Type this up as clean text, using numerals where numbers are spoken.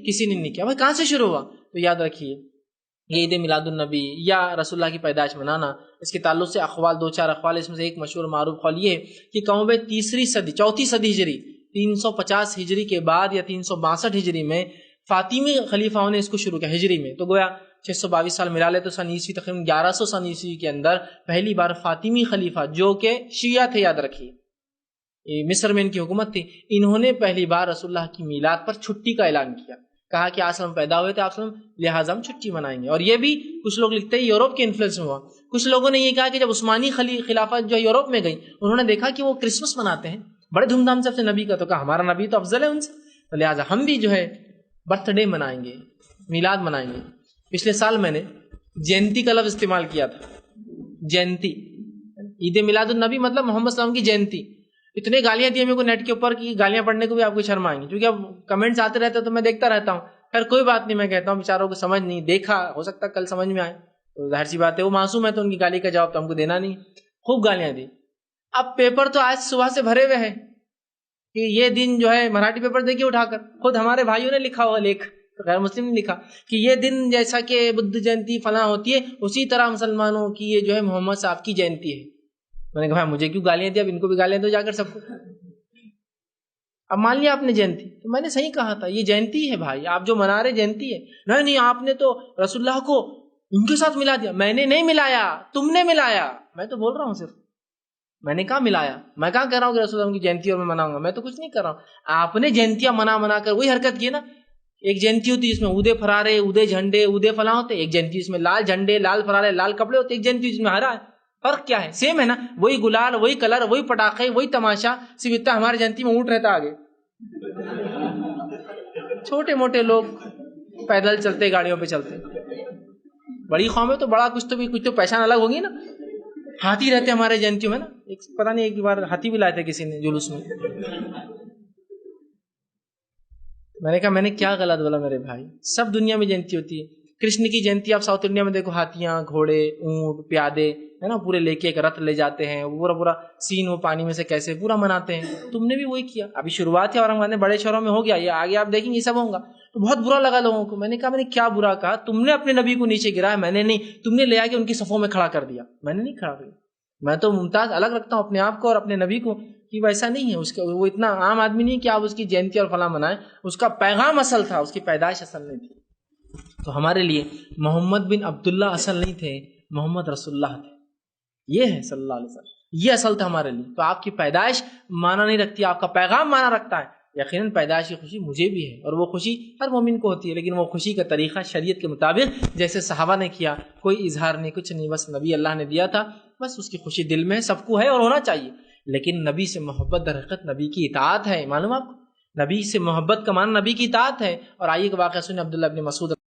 کسی نے نہیں کیا. بھائی کہاں سے شروع ہوا؟ تو یاد رکھیے یہ عید میلاد النبی یا رسول اللہ کی پیدائش منانا، اس کے تعلق سے اقوال، 2-4 اقوال. اس میں سے ایک مشہور معروف قول یہ ہے کہ کم بیش 4 صدی ہجری 350 ہجری کے بعد یا 362 ہجری میں فاطمی خلیفاؤں نے اس کو شروع کیا ہجری میں. تو گویا 622 سال ملا لے تو سن عیسوی تقریباً 1100 سن عیسوی کے اندر پہلی بار فاطمی خلیفہ جو کہ شیعہ تھے، یاد رکھیے مصر میں ان کی حکومت تھی، انہوں نے پہلی بار رسول اللہ کی میلاد پر چھٹی کا اعلان کیا. کہا کہ آج ہم پیدا ہوئے تھے آپ لہٰذا ہم چھٹی منائیں گے. اور یہ بھی کچھ لوگ لکھتے ہیں یورپ کے انفلوئنس میں ہوا. کچھ لوگوں نے یہ کہا کہ جب عثمانی خلافت جو یورپ میں گئی انہوں نے دیکھا کہ وہ کرسمس مناتے ہیں بڑے دھوم دھام سے اپنے نبی کا، تو کہا ہمارا نبی تو افضل ہے ان سے، تو لہٰذا ہم بھی جو ہے برتھ ڈے منائیں گے، میلاد منائیں گے. پچھلے سال میں نے جینتی کا لفظ استعمال کیا تھا. جینتی، عید میلاد النبی مطلب محمد صلی اللہ علیہ وسلم کی جینتی. اتنے گالیاں دی میرے کو نیٹ کے اوپر کی گالیاں پڑھنے کو بھی آپ کو شرم آئیں گی، کیونکہ اب کمنٹس آتے رہتے تو میں دیکھتا رہتا ہوں. خیر کوئی بات نہیں، میں کہتا ہوں بیچاروں کو سمجھ نہیں، دیکھا ہو سکتا کل سمجھ میں آئے، تو ظاہر سی بات ہے وہ معصوم ہے تو ان کی گالی کا جواب تو ہم کو دینا نہیں. خوب گالیاں دی. اب پیپر تو آج صبح سے بھرے ہوئے ہیں کہ یہ دن جو ہے، مراٹھی پیپر دیکھیے اٹھا کر، خود ہمارے بھائیوں نے لکھا ہوا لیکھ، غیر مسلم نے لکھا کہ یہ دن جیسا کہ بدھ جینتی فلاں ہوتی ہے اسی طرح مسلمانوں کی یہ جو ہے محمد صاحب کی جینتی ہے. میں نے کہا مجھے کیوں گالیاں دی، اب ان کو بھی گالیاں دو جا کر سب کو. اب مان لیا آپ نے جینتی، تو میں نے صحیح کہا تھا یہ جینتی ہے بھائی، آپ جو منا رہے جینتی ہے. نہیں آپ نے تو رسول اللہ کو ان کے ساتھ ملا دیا. میں نے نہیں ملایا، تم نے ملایا. میں تو بول رہا ہوں صرف، میں نے کہاں ملایا، میں کہاں کہہ رہا ہوں کہ رسول اللہ کی جینتی اور میں مناؤں گا، میں تو کچھ نہیں کر رہا ہوں. آپ نے جینتیاں منا کر وہی حرکت کی نا. ایک جینتی ہوتی جس میں اودے فرارے، اودے جھنڈے، اودے فلاں ہوتے، ایک جینتی جس میں لال جھنڈے، لال فرارے، لال کپڑے ہوتے، ایک جینتی جس میں ہرا ہے. فرق کیا ہے؟ سیم ہے نا، وہی گلال، وہی کلر، وہی پٹاخے، وہی تماشا، صرف اتنا ہماری جینتی میں اونٹ رہتا آگے. چھوٹے موٹے لوگ پیدل چلتے، گاڑیوں پہ چلتے. بڑی قوم ہے تو بڑا کچھ تو پہچان الگ ہوگی نا. ہاتھی رہتے ہمارے جینتیوں میں نا، پتہ نہیں ایک بار ہاتھی بھی لائے تھے کسی نے جلوس میں. میں نے کہا میں نے کیا غلط بولا میرے بھائی؟ سب دنیا میں جینتی ہوتی ہے. کرشن کی جینتی آپ ساؤتھ انڈیا میں دیکھو، ہاتھیاں، گھوڑے، اونٹ، پیادے ہے نا، پورے لے کے ایک رتھ لے جاتے ہیں، پورا سین وہ پانی میں سے کیسے پورا مناتے ہیں. تم نے بھی وہی کیا. ابھی شروعات ہے اورنگ آباد میں، بڑے شہروں میں ہو گیا، یہ آگے آپ دیکھیں گے یہ سب ہوگا. تو بہت برا لگا لوگوں کو. میں نے کہا میں نے کیا برا کہا؟ تم نے اپنے نبی کو نیچے گرایا، میں نے نہیں. تم نے لے آ کے ان کی صفوں میں کھڑا کر دیا، میں نے نہیں کھڑا کیا. میں تو ممتاز الگ رکھتا ہوں اپنے آپ کو اور اپنے نبی کو، کہ ویسا نہیں ہے. اس کا وہ اتنا عام آدمی نہیں کہ آپ اس کی جینتی اور فلاں منائیں. اس کا پیغام اصل تھا، اس کی پیدائش اصل نہیں تھی. تو ہمارے لیے محمد بن عبداللہ اصل نہیں تھے، محمد رسول اللہ تھے. یہ ہے صلی اللہ علیہ وسلم، یہ اصل تھا ہمارے لیے. تو آپ کی پیدائش معنی نہیں رکھتی، آپ کا پیغام معنی رکھتا ہے. یقیناً پیدائش کی خوشی مجھے بھی ہے اور وہ خوشی ہر مومن کو ہوتی ہے، لیکن وہ خوشی کا طریقہ شریعت کے مطابق جیسے صحابہ نے کیا، کوئی اظہار نہیں، کچھ نہیں، بس نبی اللہ نے دیا تھا، بس اس کی خوشی دل میں سب کو ہے اور ہونا چاہیے. لیکن نبی سے محبت در حقیقت نبی کی اطاعت ہے. معلوم آپ کو، نبی سے محبت کا معنی نبی کی اطاعت ہے. اور آئیے کہ واقعہ سنیں عبداللہ ابن مسعود